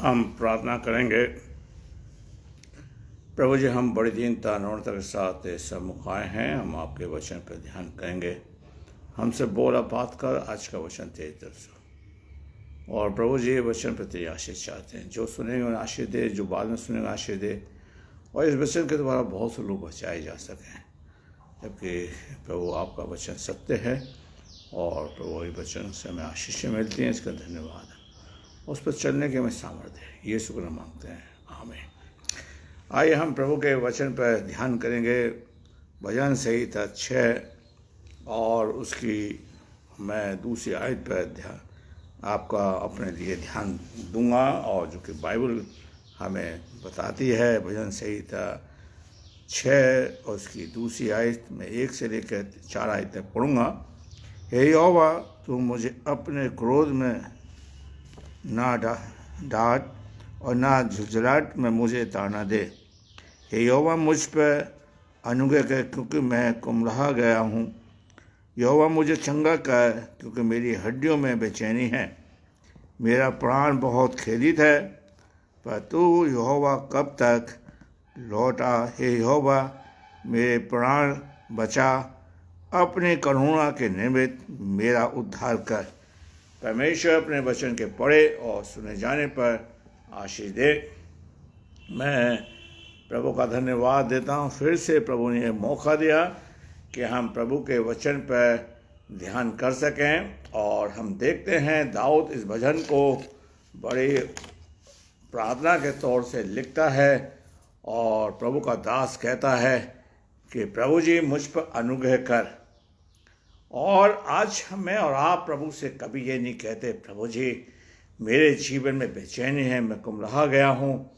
हम प्रार्थना करेंगे। प्रभु जी, हम बड़ी दीनता नम्रता के साथ सम्मुख आए हैं। हम आपके वचन पर ध्यान करेंगे। हमसे बोला बात कर, आज का वचन तेरी तरफ से। और प्रभु जी, वचन पर तेरी आशीष चाहते हैं। जो सुनेंगे उन्हें आशीष दे, जो बाद में सुनेंगे आशीष दे, और इस वचन के द्वारा बहुत से लोग बचाए जा सकें। जबकि प्रभु आपका वचन सत्य है और प्रभु इस वचन से हमें आशीषें मिलती हैं। इसका धन्यवाद है। उस पर चलने के हमें सामर्थ्य है। ये शुक्र मांगते हैं। आमीन। आइए हम प्रभु के वचन पर ध्यान करेंगे। भजन संहिता 6 और उसकी मैं दूसरी आयत पर ध्यान आपका अपने लिए ध्यान दूंगा, और जो कि बाइबल हमें बताती है। भजन संहिता 6 और उसकी दूसरी आयत में 1 से लेकर 4 आयतें पढ़ूंगा। हे यहोवा, तू मुझे अपने क्रोध में ना डांट और ना झुंझलाहट में मुझे ताड़ना दे। हे यहोवा, मुझ पर अनुग्रह कर, क्योंकि मैं कुम्हला गया हूँ। यहोवा, मुझे चंगा कर, क्योंकि मेरी हड्डियों में बेचैनी है। मेरा प्राण बहुत खेदित है, पर तू यहोवा कब तक लौटा। हे यहोवा, मेरे प्राण बचा, अपनी करुणा के निमित्त मेरा उद्धार कर। परमेश्वर अपने वचन के पढ़े और सुने जाने पर आशीष दे। मैं प्रभु का धन्यवाद देता हूँ। फिर से प्रभु ने यह मौका दिया कि हम प्रभु के वचन पर ध्यान कर सकें। और हम देखते हैं दाऊद इस भजन को बड़ी प्रार्थना के तौर से लिखता है, और प्रभु का दास कहता है कि प्रभु जी, मुझ पर अनुग्रह कर। और आज मैं और आप प्रभु से कभी ये नहीं कहते, प्रभु जी मेरे जीवन में बेचैनी है, मैं कुम्हला गया हूँ,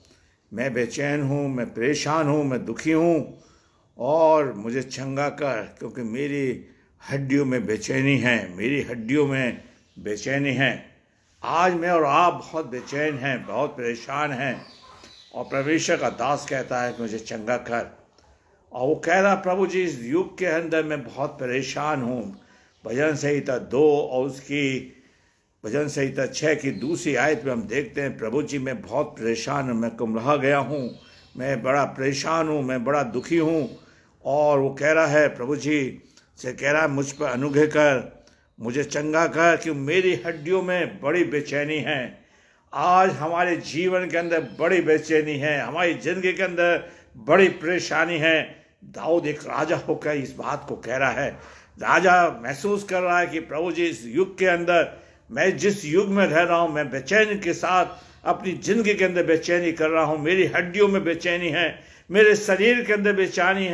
मैं बेचैन हूँ, मैं परेशान हूँ, मैं दुखी हूँ, और मुझे चंगा कर, क्योंकि मेरी हड्डियों में बेचैनी है, मेरी हड्डियों में बेचैनी है। आज मैं और आप बहुत बेचैन हैं, बहुत परेशान हैं, और परमेश्वर का दास कहता है कि मुझे चंगा कर। और वो कह रहा, प्रभु जी इस युग के अंदर मैं बहुत परेशान हूँ। भजन संहिता 2 और उसकी भजन संहिता 6 की दूसरी आयत में हम देखते हैं, प्रभु जी मैं बहुत परेशान हूँ, मैं कुम्हला गया हूँ, मैं बड़ा परेशान हूँ, मैं बड़ा दुखी हूँ। और वो कह रहा है, प्रभु जी से कह रहा है, मुझ पर अनुग्रह कर, मुझे चंगा कर, कि मेरी हड्डियों में बड़ी बेचैनी है। आज हमारे जीवन के अंदर बड़ी बेचैनी है, हमारी जिंदगी के अंदर बड़ी परेशानी है। दाऊद एक राजा होकर इस बात को कह रहा है। राजा महसूस कर रहा है कि प्रभु जी इस युग के अंदर, मैं जिस युग में रह रहा हूँ, मैं बेचैनी के साथ अपनी जिंदगी के अंदर बेचैनी कर रहा हूँ। मेरी हड्डियों में बेचैनी है, मेरे शरीर के अंदर बेचैनी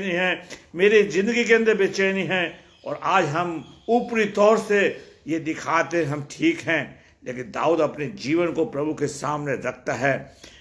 है, मेरी जिंदगी के अंदर बेचैनी है। और आज हम ऊपरी तौर से ये दिखाते हम ठीक हैं, लेकिन दाऊद अपने जीवन को प्रभु के सामने रखता है।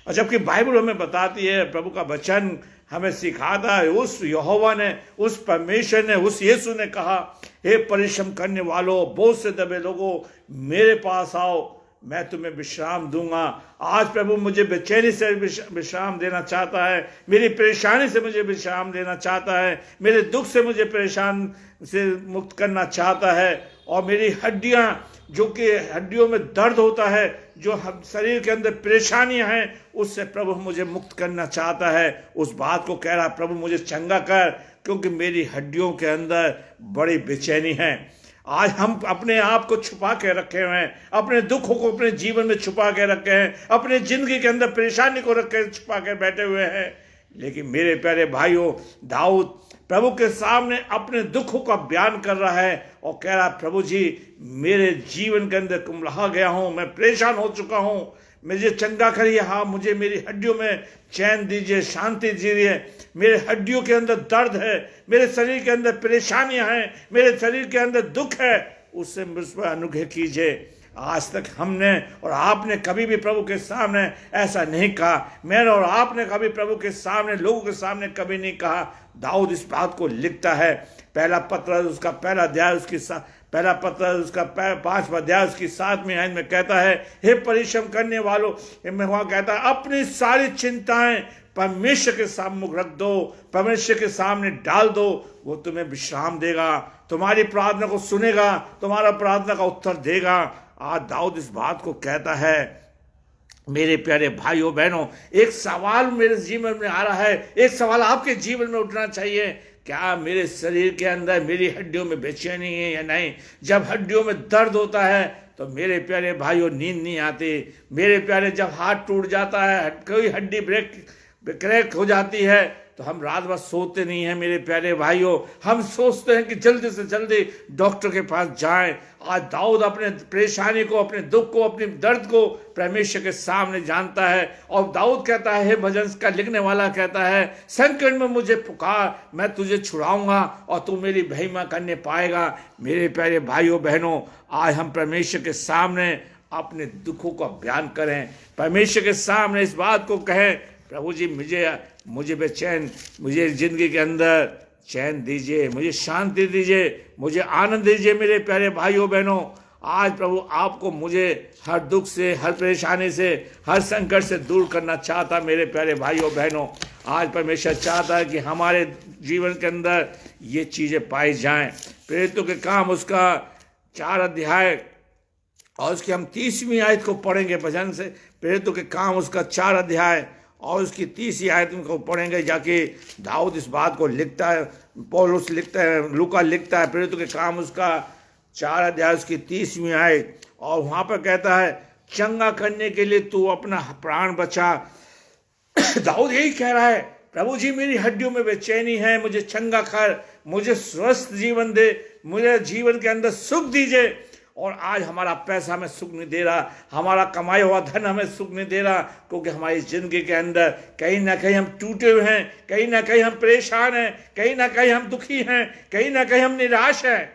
और जबकि बाइबल हमें बताती है, प्रभु का वचन हमें सिखाता है, उस यहोवा ने, उस परमेश्वर ने, उस यीशु ने कहा, हे परिश्रम करने वालों, बोझ से दबे लोगों, मेरे पास आओ, मैं तुम्हें विश्राम दूंगा। आज प्रभु मुझे बेचैनी से विश्राम देना चाहता है, मेरी परेशानी से मुझे विश्राम देना चाहता है, मेरे दुख से मुझे परेशान से मुक्त करना चाहता है। और मेरी हड्डियां, जो कि हड्डियों में दर्द होता है, जो हम शरीर के अंदर परेशानियां हैं, उससे प्रभु मुझे मुक्त करना चाहता है। उस बात को कह रहा, प्रभु मुझे चंगा कर, क्योंकि मेरी हड्डियों के अंदर बड़ी बेचैनी है। आज हम अपने आप को छुपा के रखे हुए हैं, अपने दुखों को अपने जीवन में छुपा के रखे हैं, अपने जिंदगी के अंदर परेशानी को रख के छुपा के बैठे हुए हैं। लेकिन मेरे प्यारे भाइयों, दाऊद प्रभु के सामने अपने दुखों का बयान कर रहा है और कह रहा, प्रभु जी मेरे जीवन के अंदर कुम्हला गया हूं, मैं परेशान हो चुका हूं, मुझे चंगा करिए। हाँ, मुझे मेरी हड्डियों में चैन दीजिए, शांति दीजिए। मेरे हड्डियों के अंदर दर्द है, मेरे शरीर के अंदर परेशानियां हैं, मेरे शरीर के अंदर दुख है, उससे मुझ पर अनुग्रह कीजिए। आज तक हमने और आपने कभी भी प्रभु के सामने ऐसा नहीं कहा। मैंने और आपने कभी प्रभु के सामने, लोगों के सामने कभी नहीं कहा। दाऊद इस बात को लिखता है। पहला पत्र उसका पहला अध्याय उसकी पहला पत्र उसका 5वां अध्याय उसकी 7वीं आयत में कहता है, हे परिश्रम करने वालों, मैं वहां कहता है, अपनी सारी चिंताएं परमेश्वर के सामने रख दो, परमेश्वर के सामने डाल दो, वो तुम्हें विश्राम देगा, तुम्हारी प्रार्थना को सुनेगा, तुम्हारा प्रार्थना का उत्तर देगा। आज दाऊद इस बात को कहता है मेरे प्यारे भाइयों बहनों, एक सवाल मेरे जीवन में आ रहा है, एक सवाल आपके जीवन में उठना चाहिए, क्या मेरे शरीर के अंदर मेरी हड्डियों में बेचैनी है या नहीं? जब हड्डियों में दर्द होता है तो मेरे प्यारे भाइयों नींद नहीं आती। मेरे प्यारे, जब हाथ टूट जाता है, कोई हड्डी क्रैक हो जाती है, तो हम रात भर सोते नहीं हैं मेरे प्यारे भाइयों। हम सोचते हैं कि जल्दी से जल्दी डॉक्टर के पास जाएं। आज दाऊद अपने परेशानी को, अपने दुख को, अपने दर्द को परमेश्वर के सामने जानता है, और दाऊद कहता है, हे भजन का लिखने वाला कहता है, संकट में मुझे पुकार, मैं तुझे छुड़ाऊंगा और तू मेरी महिमा करने पाएगा। मेरे प्यारे भाइयों बहनों, आज हम परमेश्वर के सामने अपने दुखों का बयान करें, परमेश्वर के सामने इस बात को कहें, प्रभु जी मुझे बेचैन, मुझे जिंदगी के अंदर चैन दीजिए, मुझे शांति दीजिए, मुझे आनंद दीजिए। मेरे प्यारे भाइयों बहनों, आज प्रभु आपको मुझे हर दुख से, हर परेशानी से, हर संकट से दूर करना चाहता। मेरे प्यारे भाइयों बहनों, आज परमेश्वर चाहता है कि हमारे जीवन के अंदर ये चीज़ें पाई जाएं। प्रेरितों के काम उसका 4 अध्याय और उसकी हम 30वीं आयत को पढ़ेंगे भजन से। प्रेरितों के काम उसका 4 अध्याय और उसकी 30वीं आयत को पढ़ेंगे, जाके दाऊद इस बात को लिखता है, पौलुस लिखता है, लूका लिखता है। प्रेरितों के काम उसका 4 अध्याय उसकी 30वीं आयत, और वहाँ पर कहता है, चंगा करने के लिए तू अपना प्राण बचा। दाऊद यही कह रहा है, प्रभु जी मेरी हड्डियों में बेचैनी है, मुझे चंगा कर, मुझे स्वस्थ जीवन दे, मुझे जीवन के अंदर सुख दीजिए। और आज हमारा पैसा हमें सुख नहीं दे रहा, हमारा कमाया हुआ धन हमें सुख नहीं दे रहा, क्योंकि हमारी ज़िंदगी के अंदर कहीं ना कहीं हम टूटे हुए हैं, कहीं ना कहीं हम परेशान हैं, कहीं ना कहीं हम दुखी हैं, कहीं ना कहीं हम निराश हैं।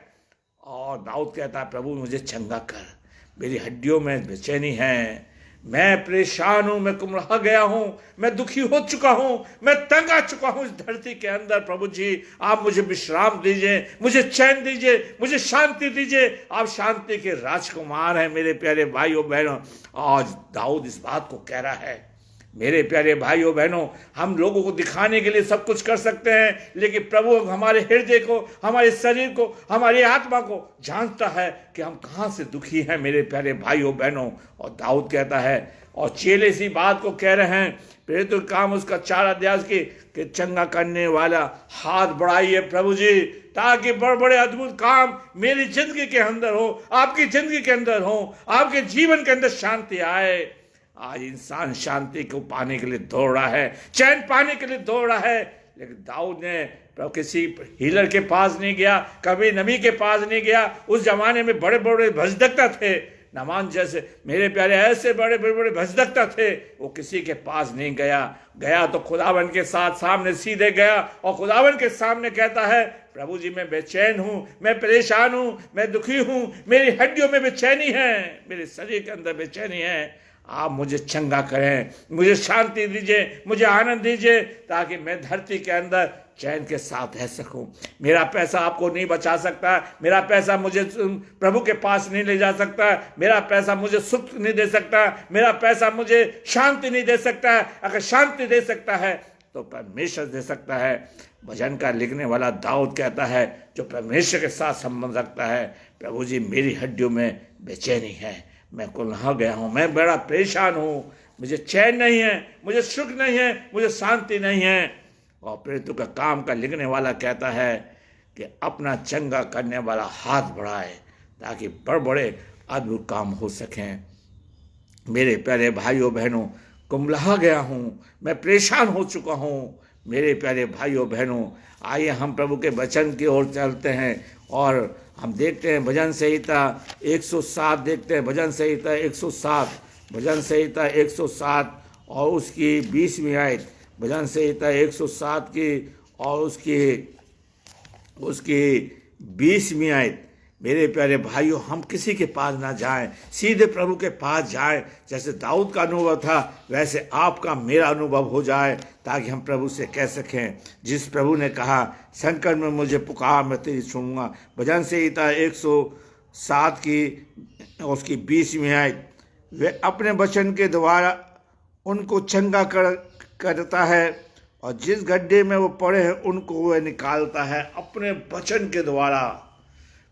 और दाऊद कहता है, प्रभु मुझे चंगा कर, मेरी हड्डियों में बेचैनी है, मैं परेशान हूं, मैं कुमला गया हूं, मैं दुखी हो चुका हूं, मैं तंग आ चुका हूं इस धरती के अंदर। प्रभु जी आप मुझे विश्राम दीजिए, मुझे चैन दीजिए, मुझे शांति दीजिए। आप शांति के राजकुमार हैं। मेरे प्यारे भाइयों बहनों, आज दाऊद इस बात को कह रहा है। मेरे प्यारे भाइयों बहनों, हम लोगों को दिखाने के लिए सब कुछ कर सकते हैं, लेकिन प्रभु हमारे हृदय को, हमारे शरीर को, हमारी आत्मा को जानता है कि हम कहाँ से दुखी हैं। मेरे प्यारे भाइयों बहनों, और दाऊद कहता है, और चेले इसी बात को कह रहे हैं। प्रेरितों के काम उसका 4 अध्याय कि चंगा करने वाला हाथ बढ़ाइए प्रभु जी, ताकि बड़े बड़े अद्भुत काम मेरी जिंदगी के अंदर हो, आपकी जिंदगी के अंदर हो, आपके जीवन के अंदर शांति आए। आज इंसान शांति को पाने के लिए दौड़ रहा है, चैन पाने के लिए दौड़ रहा है, लेकिन दाऊद ने किसी हीलर के पास नहीं गया, कभी नबी के पास नहीं गया। उस जमाने में बड़े बड़े भजदक्ता थे, नामान जैसे मेरे प्यारे ऐसे बड़े बड़े भजदक्ता थे, वो किसी के पास नहीं गया तो खुदावन के साथ सामने सीधे गया, और खुदावन के सामने कहता है, प्रभु जी मैं बेचैन हूँ, मैं परेशान हूँ, मैं दुखी हूँ, मेरी हड्डियों में बेचैनी है, मेरे शरीर के अंदर बेचैनी है, आप मुझे चंगा करें, मुझे शांति दीजिए, मुझे आनंद दीजिए, ताकि मैं धरती के अंदर चैन के साथ रह सकूं। मेरा पैसा आपको नहीं बचा सकता, मेरा पैसा मुझे प्रभु के पास नहीं ले जा सकता, मेरा पैसा मुझे सुख नहीं दे सकता, मेरा पैसा मुझे शांति नहीं दे सकता। अगर शांति दे सकता है तो परमेश्वर दे सकता है। भजन का लिखने वाला दाऊद कहता है, जो परमेश्वर के साथ संबंध रखता है, प्रभु जी मेरी हड्डियों में बेचैनी है, मैं कुल्हा गया हूँ, मैं बड़ा परेशान हूँ, मुझे चैन नहीं है, मुझे सुख नहीं है, मुझे शांति नहीं है। और प्रेरितों का काम का लिखने वाला कहता है कि अपना चंगा करने वाला हाथ बढ़ाए, ताकि बड़े बड़े अद्भुत काम हो सकें। मेरे प्यारे भाइयों बहनों, कुम्हला गया हूँ, मैं परेशान हो चुका हूँ। मेरे प्यारे भाइयों बहनों, आइए हम प्रभु के वचन की ओर चलते हैं, और हम देखते हैं भजन संहिता 107, देखते हैं भजन संहिता 107, भजन संहिता 107 और उसकी 20वीं आयत, भजन संहिता 107 की और उसकी 20वीं आयत। मेरे प्यारे भाइयों, हम किसी के पास ना जाएं, सीधे प्रभु के पास जाएं। जैसे दाऊद का अनुभव था, वैसे आपका मेरा अनुभव हो जाए, ताकि हम प्रभु से कह सकें, जिस प्रभु ने कहा, संकट में मुझे पुकार, मैं तेरी सुनूंगा। भजन संहिता 107 की उसकी 20वीं आयत, वे अपने वचन के द्वारा उनको चंगा करता है, और जिस गड्ढे में वो पड़े हैं उनको वह निकालता है अपने वचन के द्वारा।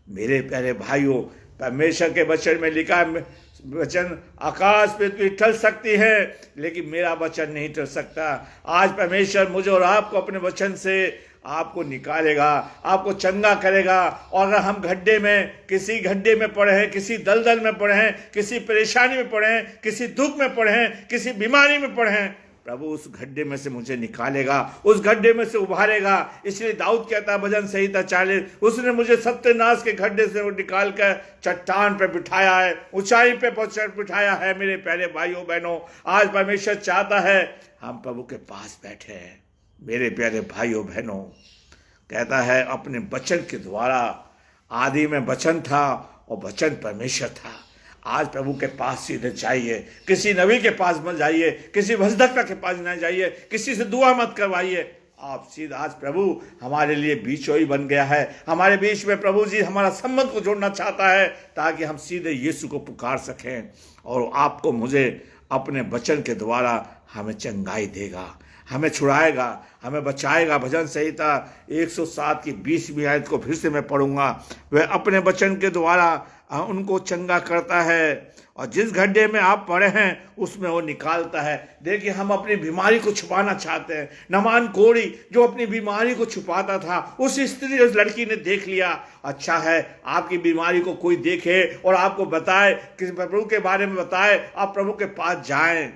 मेरे प्यारे भाइयों, परमेश्वर के वचन में लिखा है, वचन आकाश पृथ्वी टल सकती है, लेकिन मेरा वचन नहीं टल सकता। आज परमेश्वर मुझे और आपको अपने वचन से आपको निकालेगा, आपको चंगा करेगा। और अगर हम गड्ढे में, किसी गड्ढे में पड़े हैं, किसी दलदल में पड़े हैं, किसी परेशानी में पड़े हैं, किसी दुख में पड़े हैं, किसी बीमारी में पड़े हैं, प्रभु उस गड्ढे में से मुझे निकालेगा, उस गड्ढे में से उभारेगा। इसलिए दाऊद कहता है भजन संहिता 40, उसने मुझे सत्यानाश के गड्ढे से निकाल कर चट्टान पर बिठाया है, ऊंचाई पे बिठाया है। मेरे प्यारे भाइयों बहनों, आज परमेश्वर चाहता है हम प्रभु के पास बैठे हैं। मेरे प्यारे भाइयों बहनों, कहता है अपने वचन के द्वारा, आदि में वचन था और वचन परमेश्वर था। आज प्रभु के पास सीधे जाइए, किसी नबी के पास मत जाइए, किसी भजदक्ता के पास न जाइए, किसी से दुआ मत करवाइए। आप सीधा, आज प्रभु हमारे लिए बीचोई बन गया है। हमारे बीच में प्रभु जी हमारा संबंध को जोड़ना चाहता है, ताकि हम सीधे यीशु को पुकार सकें और आपको मुझे अपने वचन के द्वारा हमें चंगाई देगा, हमें छुड़ाएगा, हमें बचाएगा। भजन संहिता 107 की 20वीं आयत को फिर से मैं पढ़ूंगा। वह अपने वचन के द्वारा उनको चंगा करता है और जिस गड्ढे में आप पड़े हैं उसमें वो निकालता है। देखिए, हम अपनी बीमारी को छुपाना चाहते हैं। नमान कोड़ी जो अपनी बीमारी को छुपाता था, उस स्त्री, उस लड़की ने देख लिया। अच्छा है आपकी बीमारी को कोई देखे और आपको बताए, किसी प्रभु के बारे में बताए, आप प्रभु के पास जाएं।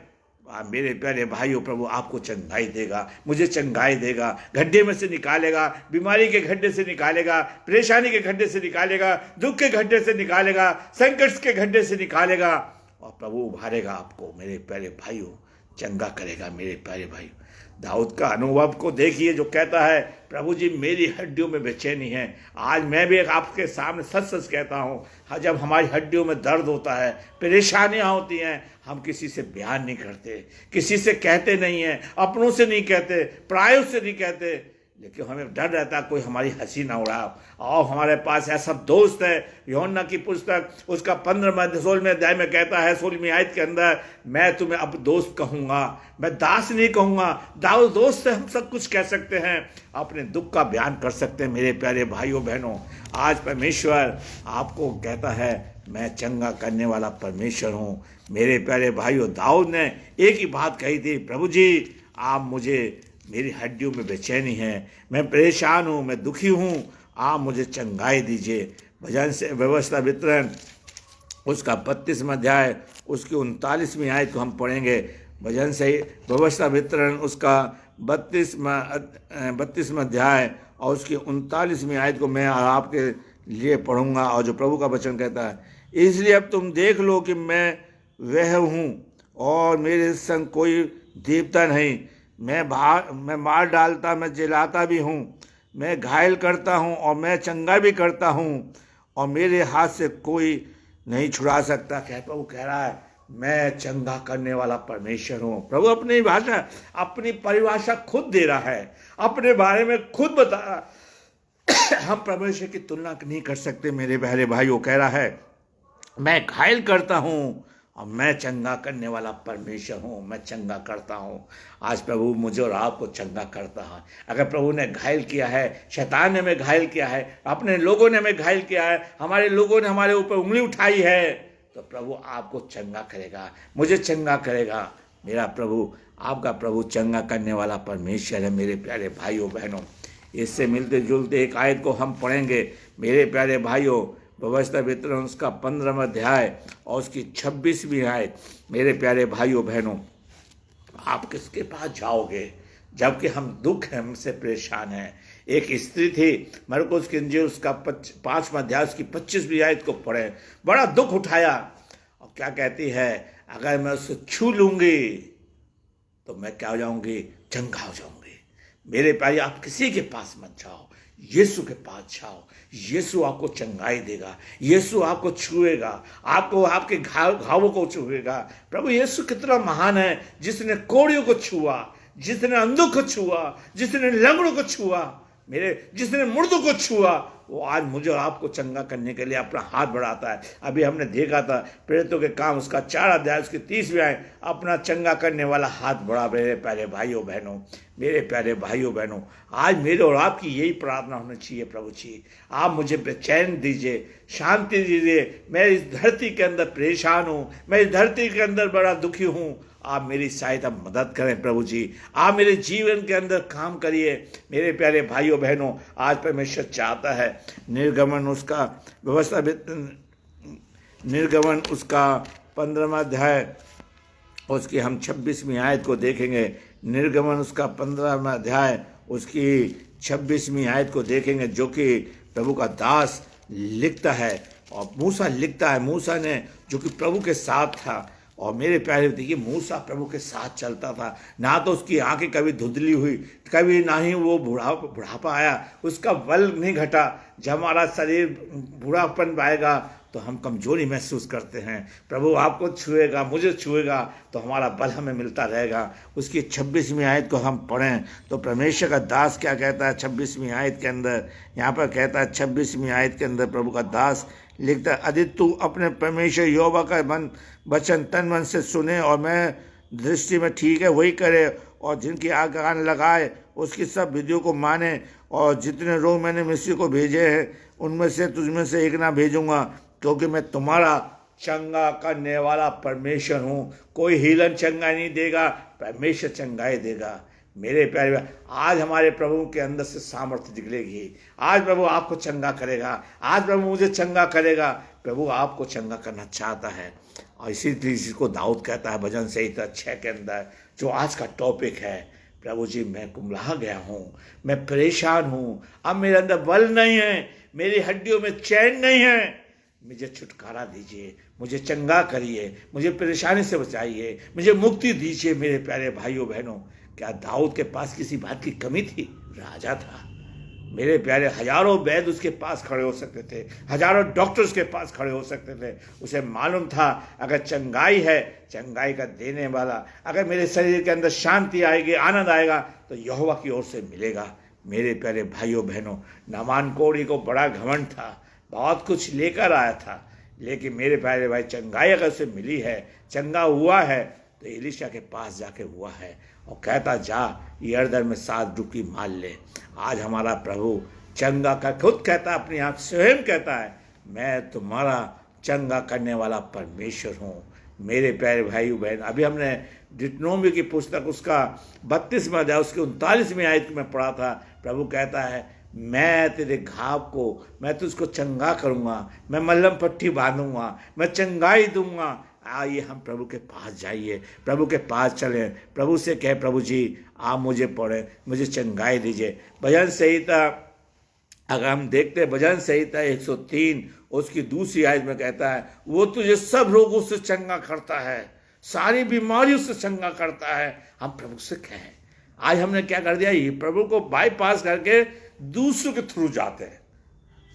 मेरे प्यारे भाइयों, प्रभु आपको चंगाई देगा, मुझे चंगाई देगा, गड्ढे में से निकालेगा, बीमारी के गड्ढे से निकालेगा, परेशानी के गड्ढे से निकालेगा, दुख के गड्ढे से निकालेगा, संकट के गड्ढे से निकालेगा और प्रभु उभारेगा आपको। मेरे प्यारे भाइयों, चंगा करेगा। मेरे प्यारे भाइयों, दाऊद का अनुभव को देखिए, जो कहता है प्रभु जी मेरी हड्डियों में बेचैनी है। आज मैं भी आपके सामने सच सच कहता हूँ, जब हमारी हड्डियों में दर्द होता है, परेशानियाँ होती हैं, हम किसी से बयान नहीं करते, किसी से कहते नहीं हैं, अपनों से नहीं कहते, परायों से नहीं कहते, लेकिन हमें डर रहता है कोई हमारी हंसी ना उड़ाओ। और हमारे पास ऐसा दोस्त है, यूहन्ना की पुस्तक उसका 16वें अध्याय में कहता है, 16वीं आयत के अंदर, मैं तुम्हें अब दोस्त कहूँगा, मैं दास नहीं कहूँगा। दाऊद दोस्त से हम सब कुछ कह सकते हैं, अपने दुख का बयान कर सकते हैं। मेरे प्यारे भाइयों बहनों, आज परमेश्वर आपको कहता है मैं चंगा करने वाला परमेश्वर हूँ। मेरे प्यारे भाइयों, दाऊद ने एक ही बात कही थी, प्रभु जी आप मुझे, मेरी हड्डियों में बेचैनी है, मैं परेशान हूँ, मैं दुखी हूँ, आप मुझे चंगाई दीजिए। भजन से व्यवस्था वितरण उसका 32वां अध्याय उसकी 39वीं आयत को हम पढ़ेंगे। भजन से व्यवस्था वितरण उसका 32वां अध्याय और उसकी 39वीं आयत को मैं आपके लिए पढ़ूंगा। और जो प्रभु का वचन कहता है, इसलिए अब तुम देख लो कि मैं वह हूँ और मेरे संग कोई देवता नहीं। मैं मार डालता, मैं जलाता भी हूँ, मैं घायल करता हूँ और मैं चंगा भी करता हूँ, और मेरे हाथ से कोई नहीं छुड़ा सकता। प्रभु कह रहा है मैं चंगा करने वाला परमेश्वर हूँ। प्रभु अपनी भाषा, अपनी परिभाषा खुद दे रहा है, अपने बारे में खुद बता रहा। हम परमेश्वर की तुलना नहीं कर सकते। मेरे प्यारे भाइयों, कह रहा है मैं घायल करता हूँ और मैं चंगा करने वाला परमेश्वर हूँ, मैं चंगा करता हूँ। आज प्रभु मुझे और आपको चंगा करता है। अगर प्रभु ने घायल किया है, शैतान ने हमें घायल किया है, अपने लोगों ने हमें घायल किया है, हमारे लोगों ने हमारे ऊपर उंगली उठाई है, तो प्रभु आपको चंगा करेगा, मुझे चंगा करेगा। मेरा प्रभु, आपका प्रभु चंगा करने वाला परमेश्वर है। मेरे प्यारे भाइयों बहनों, इससे मिलते जुलते एक आयत को हम पढ़ेंगे। मेरे प्यारे भाइयों, व्यवस्था वितरण उसका 15वां अध्याय और उसकी 26वीं आयत। मेरे प्यारे भाइयों बहनों, आप किसके पास जाओगे जबकि हम दुख है, हमसे परेशान हैं। एक स्त्री थी, मरकुस की इंजील उसका 5वां अध्याय उसकी 25वीं आयत को पढ़े, बड़ा दुख उठाया और क्या कहती है, अगर मैं उसे छू लूंगी तो मैं क्या हो जाऊंगी, चंगा हो जाऊंगी। मेरे प्यारे, आप किसी के पास मत जाओ, यीशु के पास जाओ। यीशु आपको चंगाई देगा, यीशु आपको छुएगा, आपको आपके घावों को छुएगा। प्रभु यीशु कितना महान है, जिसने कोड़ियों को छुआ, जिसने अंधों को छुआ, जिसने लंगड़ों को छुआ, जिसने मुर्दों को छुआ, वो आज मुझे और आपको चंगा करने के लिए अपना हाथ बढ़ाता है। अभी हमने देखा था प्रेरितों के काम उसका 4 अध्याय उसकी 30वीं आए, अपना चंगा करने वाला हाथ बढ़ा। मेरे प्यारे भाइयों बहनों, मेरे प्यारे भाइयों बहनों, आज मेरे और आपकी यही प्रार्थना होनी चाहिए, प्रभु जी आप मुझे चैन दीजिए, शांति दीजिए। मैं इस धरती के अंदर परेशान हूँ, मैं इस धरती के अंदर बड़ा दुखी हूँ, आप मेरी सहायता मदद करें प्रभु जी, आप मेरे जीवन के अंदर काम करिए। मेरे प्यारे भाइयों बहनों, आज परमेश्वर चाहता है निर्गमन उसका व्यवस्था, निर्गमन उसका 15वां अध्याय उसकी हम 26वीं आयत को देखेंगे। निर्गमन उसका 15वां अध्याय उसकी 26वीं आयत को देखेंगे, जो कि प्रभु का दास लिखता है और मूसा लिखता है। मूसा ने जो कि प्रभु के साथ था, और मेरे प्यारे देखिए मूसा प्रभु के साथ चलता था, ना तो उसकी आंखें कभी धुंधली हुई, कभी ना ही वो बुढ़ापा आया, उसका बल नहीं घटा। जब हमारा शरीर बूढ़ापन पाएगा तो हम कमजोरी महसूस करते हैं, प्रभु आपको छुएगा, मुझे छुएगा तो हमारा बल हमें मिलता रहेगा। उसकी 26वीं आयत को हम पढ़ें तो परमेश्वर का दास क्या कहता है 26वीं आयत के अंदर। यहाँ पर कहता है 26वीं आयत के अंदर प्रभु का दास लिखता है, यदि तू अपने परमेश्वर यहोवा का वचन तन मन से सुने और मैं दृष्टि में ठीक है वही करे, और जिनकी कान लगाए उसकी सब विधियों को माने, और जितने लोग मैंने मिस्र को भेजे हैं उनमें से तुझमें से एक ना भेजूंगा, क्योंकि मैं तुम्हारा चंगा करने वाला परमेश्वर हूँ। कोई हीलन चंगा नहीं देगा, परमेश्वर चंगाई देगा। मेरे प्यारे, आज हमारे प्रभु के अंदर से सामर्थ्य निकलेगी। आज प्रभु आपको चंगा करेगा, आज प्रभु मुझे चंगा करेगा। प्रभु आपको चंगा करना चाहता है। और इसी चीज को दाऊद कहता है भजन संहिता 6 के अंदर, जो आज का टॉपिक है, प्रभु जी मैं कुम्हला गया हूँ, मैं परेशान हूँ, अब मेरे अंदर बल नहीं है, मेरी हड्डियों में चैन नहीं है, मुझे छुटकारा दीजिए, मुझे चंगा करिए, मुझे परेशानी से बचाइए, मुझे मुक्ति दीजिए। मेरे प्यारे भाइयों बहनों, क्या दाऊद के पास किसी बात की कमी थी? राजा था। मेरे प्यारे, हजारों वैद्य उसके पास खड़े हो सकते थे, हजारों डॉक्टर्स के पास खड़े हो सकते थे। उसे मालूम था अगर चंगाई है, चंगाई का देने वाला, अगर मेरे शरीर के अंदर शांति आएगी, आनंद आएगा तो यहोवा की ओर से मिलेगा। मेरे प्यारे भाइयों बहनों, नामान कोढ़ी को बड़ा घमंड था, बहुत कुछ लेकर आया था, लेकिन मेरे प्यारे भाई चंगाई अगर उसे मिली है, चंगा हुआ है, तो एलीशा के पास जाके हुआ है और कहता जा यरदन में 7 डुबकी मार ले। आज हमारा प्रभु चंगा का खुद कहता है, अपने आप स्वयं कहता है, मैं तुम्हारा चंगा करने वाला परमेश्वर हूँ। मेरे प्यारे भाई बहन, अभी हमने डिटनोमी की पुस्तक उसका 32वां अध्याय उसके 39वीं आयत में पढ़ा था। प्रभु कहता है, मैं तेरे घाव को, मैं तुझको चंगा करूँगा, मैं मल्लम पट्टी बांधूंगा, मैं चंगाई दूंगा। आइए हम प्रभु के पास जाइए, प्रभु के पास चलें, प्रभु से कहें, प्रभु जी आप मुझे पढ़ें, मुझे चंगाई दीजिए। भजन संहिता अगर हम देखते हैं, भजन संहिता 103 उसकी दूसरी आयत में कहता है, वो तुझे सब रोगों से चंगा करता है, सारी बीमारियों से चंगा करता है। हम प्रभु से कहें। आज हमने क्या कर दिया, ये प्रभु को बाईपास करके दूसरों के थ्रू जाते हैं,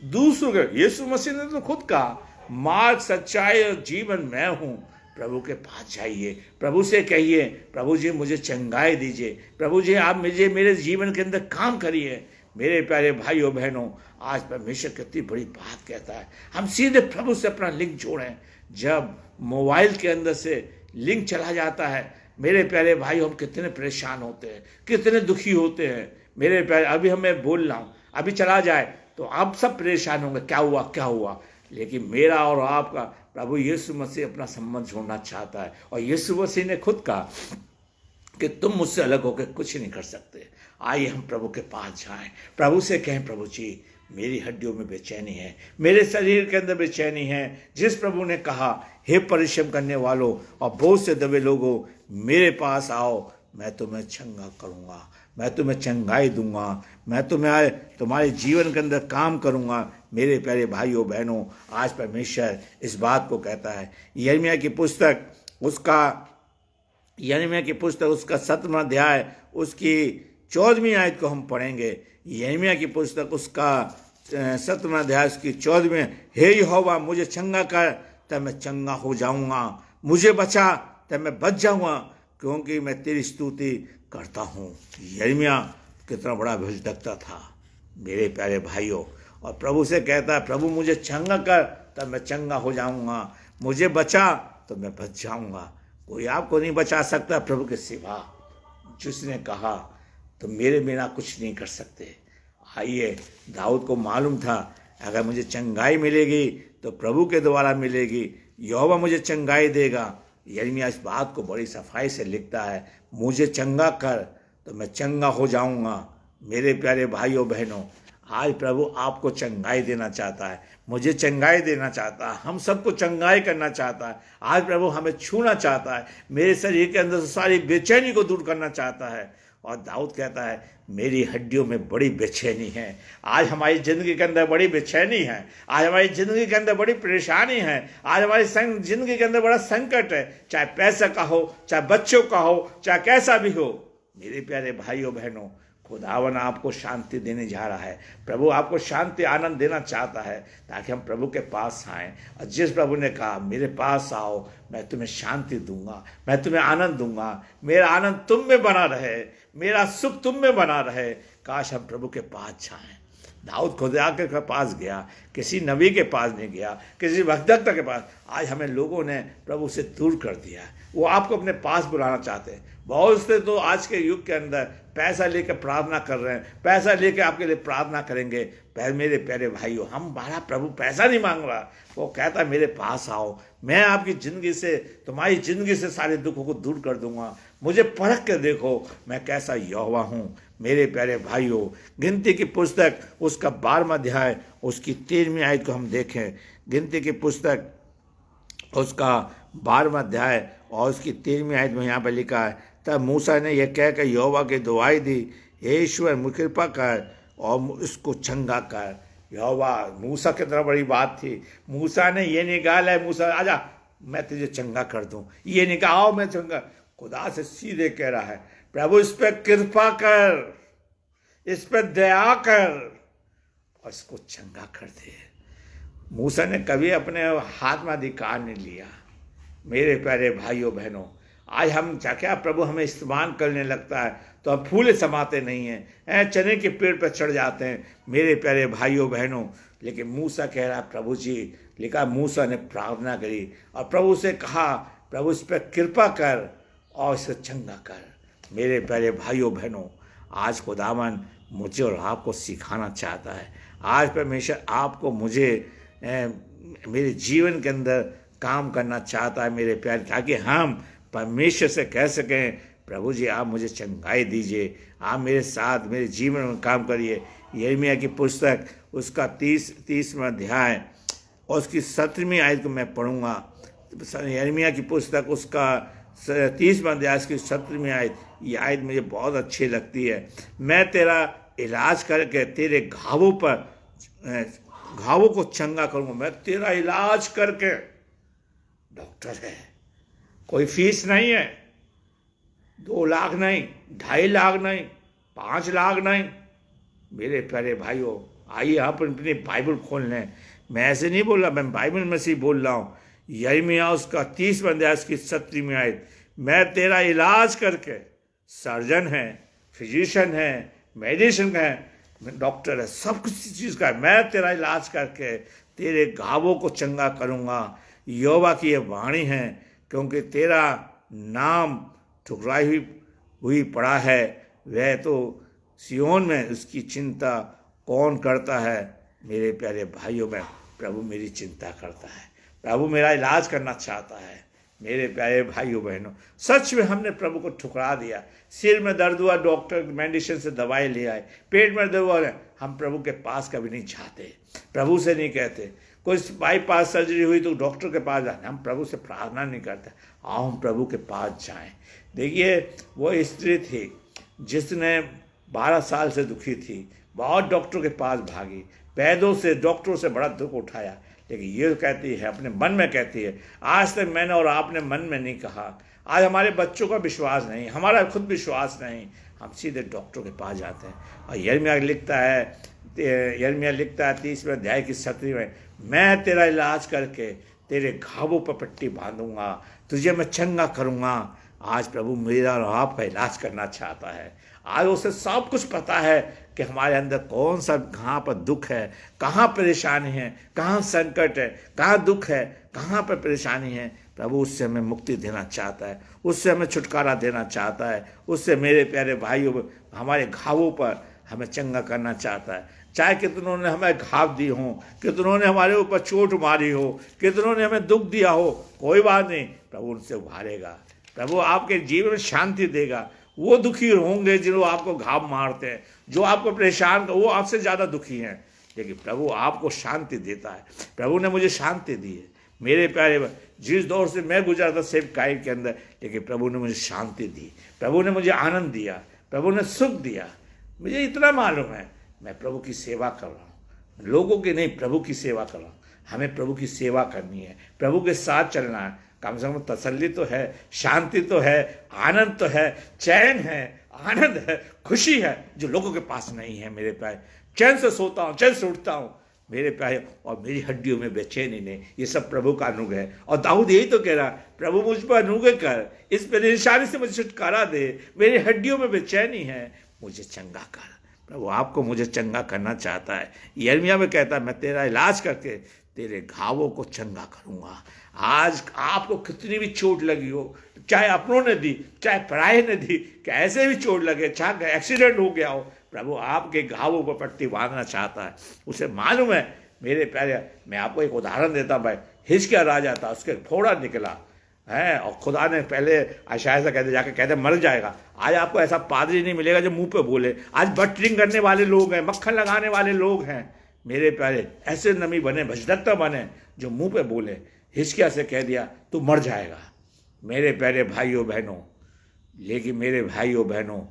दूसरों के। यीशु मसीह ने तो खुद कहा, मार्ग सच्चाई और जीवन मैं हूं। प्रभु के पास जाइए, प्रभु से कहिए, प्रभु जी मुझे चंगाई दीजिए, प्रभु जी आप मुझे मेरे जीवन के अंदर काम करिए। मेरे प्यारे भाइयों बहनों, आज परमेश्वर कितनी बड़ी बात कहता है, हम सीधे प्रभु से अपना लिंक जोड़ें। जब मोबाइल के अंदर से लिंक चला जाता है, मेरे प्यारे भाई, हम कितने परेशान होते हैं, कितने दुखी होते हैं। मेरे प्यारे, अभी हमें बोल रहा हूँ, अभी चला जाए तो आप सब परेशान होंगे, क्या हुआ क्या हुआ। लेकिन मेरा और आपका प्रभु यीशु मसीह अपना संबंध जोड़ना चाहता है, और यीशु मसीह ने खुद कहा कि तुम मुझसे अलग होकर कुछ नहीं कर सकते। आइए हम प्रभु के पास जाएं, प्रभु से कहें, प्रभु जी मेरी हड्डियों में बेचैनी है, मेरे शरीर के अंदर बेचैनी है। जिस प्रभु ने कहा, हे परिश्रम करने वालों और बोझ से दबे लोगों, मेरे पास आओ, मैं तुम्हें चंगा करूँगा, मैं तुम्हें चंगाई दूंगा, मैं तुम्हारे जीवन के अंदर काम करूँगा। मेरे प्यारे भाइयों बहनों, आज परमेश्वर इस बात को कहता है। यिर्मयाह की पुस्तक उसका 7वां अध्याय उसकी 14वीं आयत को हम पढ़ेंगे। यिर्मयाह की पुस्तक उसका 7वां अध्याय उसकी 14वीं, हे यहोवा मुझे चंगा कर तब मैं चंगा हो जाऊंगा, मुझे बचा तब मैं बच जाऊंगा, क्योंकि मैं तेरी स्तुति करता हूँ। यिर्मयाह कितना बड़ा भविष्यवक्ता था मेरे प्यारे भाइयों, और प्रभु से कहता है, प्रभु मुझे चंगा कर तब मैं चंगा हो जाऊंगा, मुझे बचा तो मैं बच जाऊंगा। कोई आपको नहीं बचा सकता प्रभु के सिवा। जिसने कहा तो मेरे बिना कुछ नहीं कर सकते। आइए, दाऊद को मालूम था अगर मुझे चंगाई मिलेगी तो प्रभु के द्वारा मिलेगी, यहोवा मुझे चंगाई देगा। यिर्मयाह इस बात को बड़ी सफाई से लिखता है, मुझे चंगा कर तो मैं चंगा हो जाऊंगा। मेरे प्यारे भाइयों बहनों, आज प्रभु आपको चंगाई देना चाहता है, मुझे चंगाई देना चाहता है, हम सबको चंगाई करना चाहता है। आज प्रभु हमें छूना चाहता है, मेरे शरीर के अंदर से सारी बेचैनी को दूर करना चाहता है। और दाऊद कहता है, मेरी हड्डियों में बड़ी बेचैनी है। आज हमारी ज़िंदगी के अंदर बड़ी बेचैनी है, आज हमारी ज़िंदगी के अंदर बड़ी परेशानी है, आज हमारी ज़िंदगी के अंदर बड़ा संकट है, चाहे पैसा का हो, चाहे बच्चों का हो, चाहे कैसा भी हो। मेरे प्यारे भाइयों बहनों, खुदावन आपको शांति देने जा रहा है। प्रभु आपको शांति आनंद देना चाहता है ताकि हम प्रभु के पास आएँ। और जिस प्रभु ने कहा मेरे पास आओ, मैं तुम्हें शांति दूंगा, मैं तुम्हें आनंद दूंगा, मेरा आनंद तुम में बना रहे, मेरा सुख तुम में बना रहे। काश हम प्रभु के पास जाएं। दाऊद खुदा के पास गया, किसी नबी के पास नहीं गया, किसी भक्तवक्ता के पास। आज हमें लोगों ने प्रभु से दूर कर दिया है, वो आपको अपने पास बुलाना चाहते हैं। बहुत से तो आज के युग के अंदर पैसा लेकर प्रार्थना कर रहे हैं, पैसा लेकर आपके लिए प्रार्थना करेंगे। मेरे प्यारे भाइयों, हमारा प्रभु पैसा नहीं मांग रहा, वो कहता है मेरे पास आओ, मैं आपकी ज़िंदगी से, तुम्हारी ज़िंदगी से सारे दुखों को दूर कर दूंगा। मुझे परख कर देखो मैं कैसा यहोवा हूँ। मेरे प्यारे भाइयों, गिनती की पुस्तक उसका 12वां अध्याय उसकी 13वीं आयत को हम देखें। गिनती की पुस्तक उसका 12वां अध्याय और उसकी 13वीं आयत में यहाँ पर लिखा है, तब मूसा ने यह कहकर यहोवा की दुआई दी, हे ईश्वर मुझ कृपा कर और उसको चंगा कर। यहोवा, मूसा की तरह बड़ी बात थी। मूसा ने ये निकाला है, मूसा आजा मैं तुझे चंगा कर दूं, ये निकालो मैं चंगा। खुदा से सीधे कह रहा है, प्रभु इस पर कृपा कर, इस पर दया कर और इसको चंगा कर दे। मूसा ने कभी अपने हाथ में अधिकार नहीं लिया। मेरे प्यारे भाइयों बहनों, आज हम क्या प्रभु हमें इस्तेमाल करने लगता है तो हम फूले समाते नहीं हैं, चने के पेड़ पर चढ़ जाते हैं। मेरे प्यारे भाइयों बहनों, लेकिन मूसा कह रहा है, प्रभु जी लिखा, मूसा ने प्रार्थना करी और प्रभु से कहा, प्रभु इस पर कृपा कर और इसे चंगा कर। मेरे प्यारे भाइयों बहनों, आज खुदावन मुझे और आपको सिखाना चाहता है। आज परमेश्वर आपको मुझे मेरे जीवन के अंदर काम करना चाहता है मेरे प्यारे, ताकि हम परमेश्वर से कह सकें, प्रभु जी आप मुझे चंगाई दीजिए, आप मेरे साथ मेरे जीवन में काम करिए। यिर्मयाह की पुस्तक उसका 30वां अध्याय और उसकी 17वीं आयत को मैं पढ़ूंगा। यिर्मयाह की पुस्तक उसका 30वां अध्याय उसकी 17वीं आयत, ये आयत मुझे बहुत अच्छी लगती है। मैं तेरा इलाज करके तेरे घावों को चंगा करूँगा। मैं तेरा इलाज करके, डॉक्टर है, कोई फीस नहीं है, 2 लाख नहीं, 2.5 लाख नहीं, 5 लाख नहीं। मेरे प्यारे भाइयों, आइए आप अपनी बाइबल खोल लें। मैं ऐसे नहीं बोल रहा, मैं बाइबल में से ही बोल रहा हूँ। यिर्मयाह उसका 30वां अध्याय उसकी 17वीं आयत, मैं तेरा इलाज करके, सर्जन है, फिजिशियन है, मेडिसिन है, डॉक्टर है, सब कुछ चीज़ का है। मैं तेरा इलाज करके तेरे घावों को चंगा करूँगा। यहोवा की ये वाणी है, क्योंकि तेरा नाम ठुकराई हुई पड़ा है, वह तो सियोन में उसकी चिंता कौन करता है। मेरे प्यारे भाइयों में प्रभु मेरी चिंता करता है, प्रभु मेरा इलाज करना चाहता है। मेरे प्यारे भाइयों बहनों, सच में हमने प्रभु को ठुकरा दिया। सिर में दर्द हुआ, डॉक्टर मेडिसिन से दवाई ले आए, पेट में दर्द हुआ, हम प्रभु के पास कभी नहीं जाते, प्रभु से नहीं कहते। कोई बाईपास सर्जरी हुई तो डॉक्टर के पास जाना, हम प्रभु से प्रार्थना नहीं करते, आओ हम प्रभु के पास जाएं। देखिए, वो स्त्री थी जिसने 12 साल से दुखी थी, बहुत डॉक्टर के पास भागी, वैद्यों से, डॉक्टरों से बड़ा दुख उठाया, लेकिन ये कहती है, अपने मन में कहती है, आज तक मैंने और आपने मन में नहीं कहा। आज हमारे बच्चों का विश्वास नहीं, हमारा खुद विश्वास नहीं, हम सीधे डॉक्टर के पास जाते हैं। और यिर्मयाह लिखता है 30वें अध्याय की 17वीं में, मैं तेरा इलाज करके तेरे घावों पर पट्टी बांधूंगा, तुझे मैं चंगा करूँगा। आज प्रभु मेरा और आपका इलाज करना चाहता है। आज उसे सब कुछ पता है कि हमारे अंदर कौन सा, कहाँ पर दुख है, कहाँ परेशानी है, कहाँ संकट है, कहाँ दुख है, कहाँ पर परेशानी है। प्रभु उससे हमें मुक्ति देना चाहता है, उससे हमें छुटकारा देना चाहता है, उससे मेरे प्यारे भाइयों हमारे घावों पर हमें चंगा करना चाहता है। चाहे कितनों ने हमें घाव दी हो, कितनों ने हमारे ऊपर चोट मारी हो, कितनों ने हमें दुख दिया हो, कोई बात नहीं, प्रभु उनसे उभारेगा। प्रभु आपके जीवन में शांति देगा। वो दुखी होंगे जिन्हों आपको घाव मारते हैं, जो आपको परेशान कर, वो आपसे ज़्यादा दुखी हैं, लेकिन प्रभु आपको शांति देता है। प्रभु ने मुझे शांति दी है मेरे प्यारे, जिस दौर से मैं गुजरा था सेवकाई के अंदर, लेकिन प्रभु ने मुझे शांति दी, प्रभु ने मुझे आनंद दिया, प्रभु ने सुख दिया। मुझे इतना मालूम है मैं प्रभु की सेवा कर रहा हूँ, लोगों की नहीं, प्रभु की सेवा कर रहा हूँ। हमें प्रभु की सेवा करनी है, प्रभु के साथ चलना है। कम से कम तसल्ली तो है, शांति तो है, आनंद तो है, चैन है, आनंद है, खुशी है, जो लोगों के पास नहीं है। मेरे प्यारे, चैन से सोता हूँ, चैन से उठता हूँ मेरे प्यारे, और मेरी हड्डियों में बेचैनी नहीं। ये सब प्रभु का अनुग्रह है। और दाऊद यही तो कह रहा, प्रभु मुझ पर अनुग्रह कर, इस परेशानी से मुझे छुटकारा दे, मेरी हड्डियों में बेचैनी है, मुझे चंगा कर। प्रभु आपको मुझे चंगा करना चाहता है। यिर्मयाह में कहता है, मैं तेरा इलाज करके तेरे घावों को चंगा करूंगा। आज आपको कितनी भी चोट लगी हो, चाहे अपनों ने दी, चाहे पराये ने दी, कैसे भी चोट लगे, चाहे एक्सीडेंट हो गया हो, प्रभु आपके घावों पर पट्टी बांधना चाहता है। उसे मालूम है मेरे प्यारे। मैं आपको एक उदाहरण देता भाई। हिजकिय्याह राजा था, उसके फोड़ा निकला है, और खुदा ने पहले अशाया से कहते, जाके कहते मर जाएगा। आज आपको ऐसा पादरी नहीं मिलेगा जो मुंह पे बोले। आज बटरिंग करने वाले लोग हैं, मक्खन लगाने वाले लोग हैं मेरे प्यारे, ऐसे नमी बने, भजदत्ता बने, जो मुंह पे बोले। हिजकिय्याह से कह दिया तू मर जाएगा मेरे प्यारे भाइयों बहनों। लेकिन मेरे भाइयों बहनों,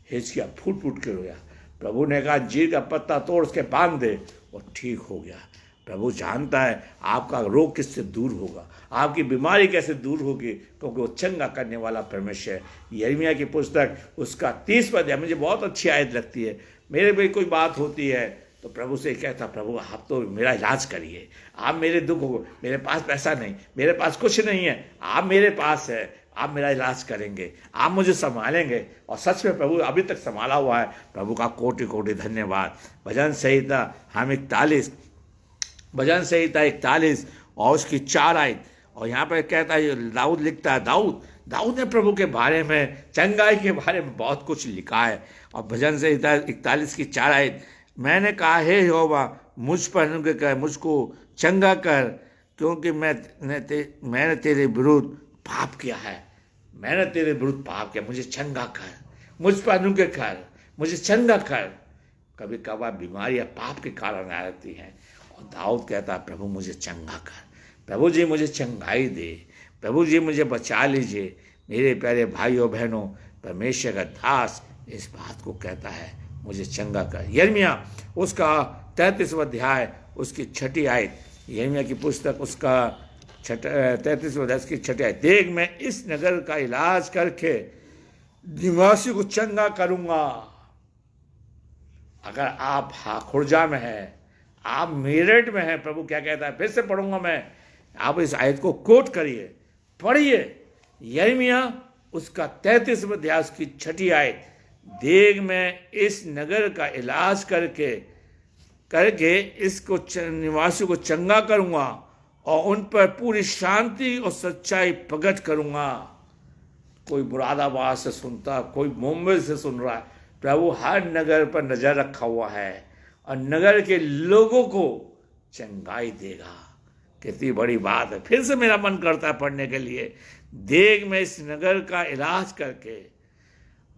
हिजकिय्याह फूट फूट के रोया। प्रभु ने कहा जीर का पत्ता तोड़ उसके बांध दे, और ठीक हो गया। प्रभु जानता है आपका रोग किससे दूर होगा, आपकी बीमारी कैसे दूर होगी, क्योंकि वो चंगा करने वाला परमेश्वर है। यिर्मयाह की पुस्तक उसका 30 पद है, मुझे बहुत अच्छी आयत लगती है। मेरे भी कोई बात होती है तो प्रभु से कहता, प्रभु आप तो मेरा इलाज करिए, आप मेरे दुख हो, मेरे पास पैसा नहीं, मेरे पास कुछ नहीं है, आप मेरे पास है, आप मेरा इलाज करेंगे, आप मुझे संभालेंगे। और सच में प्रभु अभी तक संभाला हुआ है। प्रभु का कोटि कोटि धन्यवाद। भजन संहिता हम 41, भजन संहिता 41 और उसकी 4 आयत, और यहाँ पर कहता है, दाऊद लिखता है, दाऊद ने प्रभु के बारे में, चंगाई के बारे में बहुत कुछ लिखा है। और भजन संहिता 41 की 4 आयत, मैंने कहा, हे यहोवा मुझ पर अनुग्रह कर, मुझको चंगा कर, क्योंकि मैंने तेरे विरुद्ध पाप किया है। मैंने तेरे विरुद्ध पाप किया, मुझे चंगा कर, मुझ पर अनुग्रह कर, मुझे चंगा कर। कभी कभार बीमारियां पाप के कारण आ जाती हैं, और दाऊद कहता है, प्रभु मुझे चंगा कर, प्रभु जी मुझे चंगाई दे, प्रभु जी मुझे बचा लीजिए। मेरे प्यारे भाइयों बहनों, परमेश्वर का दास इस बात को कहता है, मुझे चंगा कर। यिर्मयाह उसका 33वां अध्याय उसकी 6 आयत, यिर्मयाह की पुस्तक उसका 33वां अध्याय उसकी 6 आयत, देख मैं इस नगर का इलाज करके निवासी को चंगा करूंगा। अगर आप खुर्जा में हैं, आप मेरठ में हैं, प्रभु क्या कहता है, फिर से पढ़ूंगा मैं, आप इस आयत को कोट करिए, पढ़िए। यिर्मयाह उसका 33वां अध्याय उसकी 6 आयत, देख मैं इस नगर का इलाज करके इसको निवासियों को चंगा करूंगा, और उन पर पूरी शांति और सच्चाई प्रकट करूंगा। कोई मुरादाबाद से सुनता, कोई मुंबई से सुन रहा है, प्रभु हर नगर पर नजर रखा हुआ है, और नगर के लोगों को चंगाई देगा। कितनी बड़ी बात है। फिर से मेरा मन करता है पढ़ने के लिए, देख मैं इस नगर का इलाज करके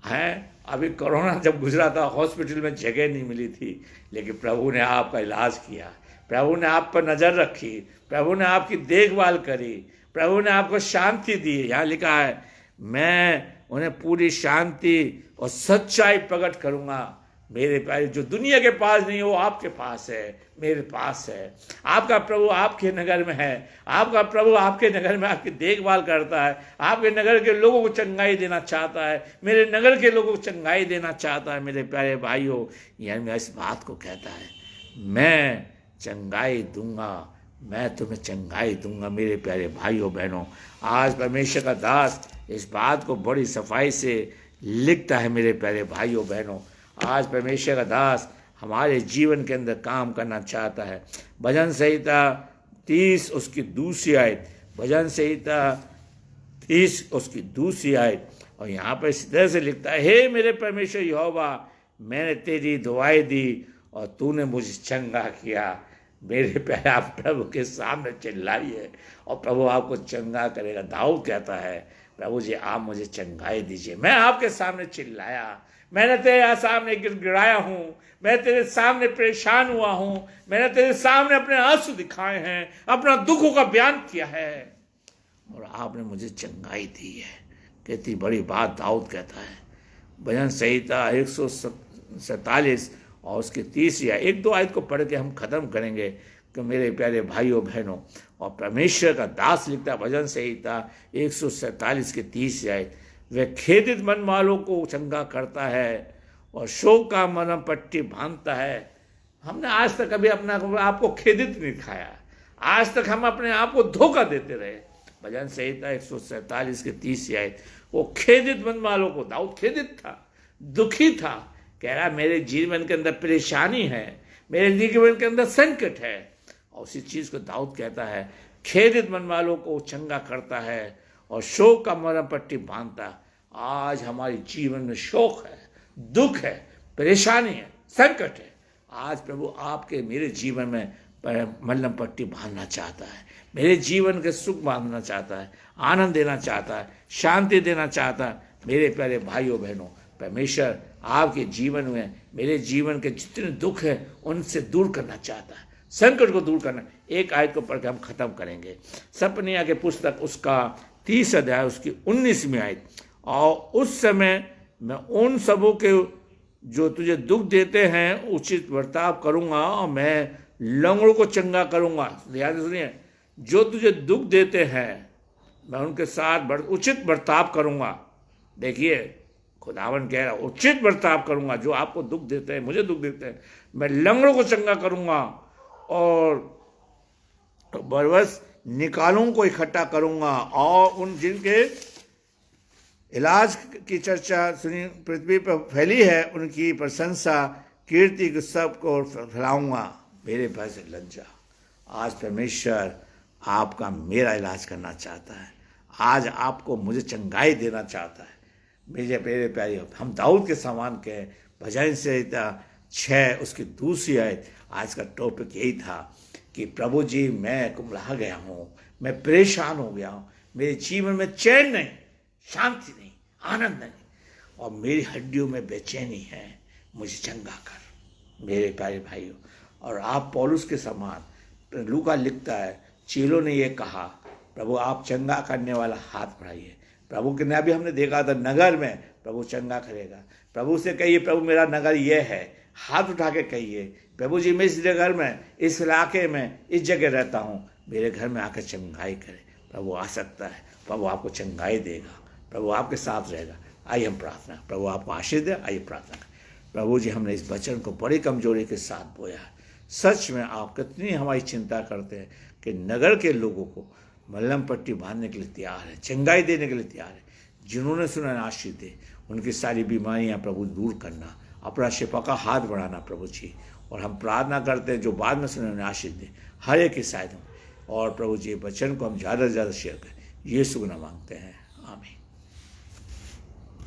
है। अभी कोरोना जब गुजरा था, हॉस्पिटल में जगह नहीं मिली थी, लेकिन प्रभु ने आपका इलाज किया, प्रभु ने आप पर नजर रखी, प्रभु ने आपकी देखभाल करी, प्रभु ने आपको शांति दी। यहाँ लिखा है, मैं उन्हें पूरी शांति और सच्चाई प्रकट करूंगा। मेरे प्यारे, जो दुनिया के पास नहीं हो, आपके पास है, मेरे पास है। आपका प्रभु आपके नगर में है, आपका प्रभु आपके नगर में आपकी देखभाल करता है, आपके नगर के लोगों को चंगाई देना चाहता है, मेरे नगर के लोगों को चंगाई देना चाहता है। मेरे प्यारे भाइयों, यिर्मयाह इस बात को कहता है, मैं चंगाई दूंगा, मैं तुम्हें चंगाई दूंगा। मेरे प्यारे भाइयों बहनों, आज परमेश्वर का दास इस बात को बड़ी सफाई से लिखता है। मेरे प्यारे भाइयों बहनों, आज परमेश्वर का दास हमारे जीवन के अंदर काम करना चाहता है। भजन संहिता 30 उसकी दूसरी आयत, भजन संहिता 30 उसकी दूसरी आयत, और यहाँ पर इस तरह से लिखता है, हे मेरे परमेश्वर यहोवा, मैंने तेरी दुआएं दी और तूने मुझे चंगा किया। मेरे प्यारे, आप प्रभु के सामने चिल्लाइए और प्रभु आपको चंगा करेगा। दाऊद कहता है, प्रभु जी आप मुझे चंगाई दीजिए। मैं आपके सामने चिल्लाया, मैंने तेरे सामने गिड़गिड़ाया हूँ, मैं तेरे सामने परेशान हुआ हूँ, मैंने तेरे सामने अपने आंसू दिखाए हैं, अपना दुखों का बयान किया है और आपने मुझे चंगाई दी है। कितनी बड़ी बात दाऊद कहता है। भजन संहिता 147 और उसकी 30 या 1-2 आयत को पढ़ के हम खत्म करेंगे कि मेरे प्यारे भाइयों बहनों, और परमेश्वर का दास लिखता है भजन संहिता 147 की 30 आयत, वह खेदित मन वालों को चंगा करता है और शोक का मरहम पट्टी बांधता है। हमने आज तक कभी अपना आपको खेदित नहीं दिखाया, आज तक हम अपने आप को धोखा देते रहे। भजन संहिता 147 की 30 आयत, वो खेदित मन वालों को, दाऊद खेदित था, दुखी था, कह रहा मेरे जीवन के अंदर परेशानी है, मेरे जीवन के अंदर संकट है। और उसी चीज को दाऊद कहता है, खेदित मन वालों को चंगा करता है और शोक का मरहम पट्टी बांधता। आज हमारे जीवन में शोक है, दुख है, परेशानी है, संकट है। आज प्रभु आपके मेरे जीवन में मरहम पट्टी बांधना चाहता है, मेरे जीवन के सुख बांधना चाहता है, आनंद देना चाहता है, शांति देना चाहता है। मेरे प्यारे भाइयों बहनों, परमेश्वर आपके जीवन में, मेरे जीवन के जितने दुख हैं उनसे दूर करना चाहता है, संकट को दूर करना। एक आयत को पढ़ के हम खत्म करेंगे। सपनिया के पुस्तक उसका 30 अध्याय उसकी 19वीं आयत, और उस समय मैं उन सबों के जो तुझे दुख देते हैं उचित बर्ताव करूंगा और मैं लंगड़ों को चंगा करूंगा। ध्यान से सुनिए, जो तुझे दुख देते हैं मैं उनके साथ उचित बर्ताव करूंगा। देखिए खुदावन कह रहा उचित बर्ताव करूंगा। जो आपको दुख देते हैं, मुझे दुख देते हैं, मैं लंगड़ों को चंगा करूंगा और बरबस निकालों को इकट्ठा करूंगा, और उन जिनके इलाज की चर्चा सुनी पृथ्वी पर फैली है उनकी प्रशंसा कीर्ति को सबको फैलाऊंगा। मेरे भय से लज्जा। आज परमेश्वर आपका मेरा इलाज करना चाहता है, आज आपको मुझे चंगाई देना चाहता है। मेरे प्यारे, हम दाऊद के समान के भजन संहिता 6 उसकी दूसरी आयत, आज का टॉपिक यही था कि प्रभु जी मैं कुमला गया हूँ, मैं परेशान हो गया हूँ, मेरे जीवन में चैन नहीं, शांति नहीं, आनंद नहीं, और मेरी हड्डियों में बेचैनी है, मुझे चंगा कर। मेरे प्यारे भाइयों, और आप पौलुस के समान, लूका लिखता है, चेलों ने ये कहा प्रभु आप चंगा करने वाला हाथ बढ़ाइए। प्रभु के भी हमने देखा था नगर में प्रभु चंगा करेगा। प्रभु से कहिए प्रभु मेरा नगर ये है, हाथ उठा के कहिए प्रभु जी मैं इस घर में, इस इलाके में, इस जगह रहता हूँ, मेरे घर में आकर चंगाई करे। प्रभु आ सकता है, प्रभु आपको चंगाई देगा, प्रभु आपके साथ रहेगा। आइए हम प्रार्थना, प्रभु आपको आशीष दे। आइए प्रार्थना करें। प्रभु जी हमने इस वचन को बड़ी कमजोरी के साथ बोया है। सच में आप कितनी हमारी चिंता करते हैं कि नगर के लोगों को मलहम पट्टी बांधने के लिए तैयार है, चंगाई देने के लिए तैयार है। जिन्होंने सुना आशीष दे, उनकी सारी बीमारियां प्रभु दूर करना, अपना शिफा का हाथ बढ़ाना प्रभु जी। और हम प्रार्थना करते हैं जो बाद में सुने उन्हें आशीष दे, हर एक की सहायता। और प्रभु जी वचन को हम ज़्यादा से ज़्यादा शेयर करें, यीशु का नाम मांगते हैं, आमीन।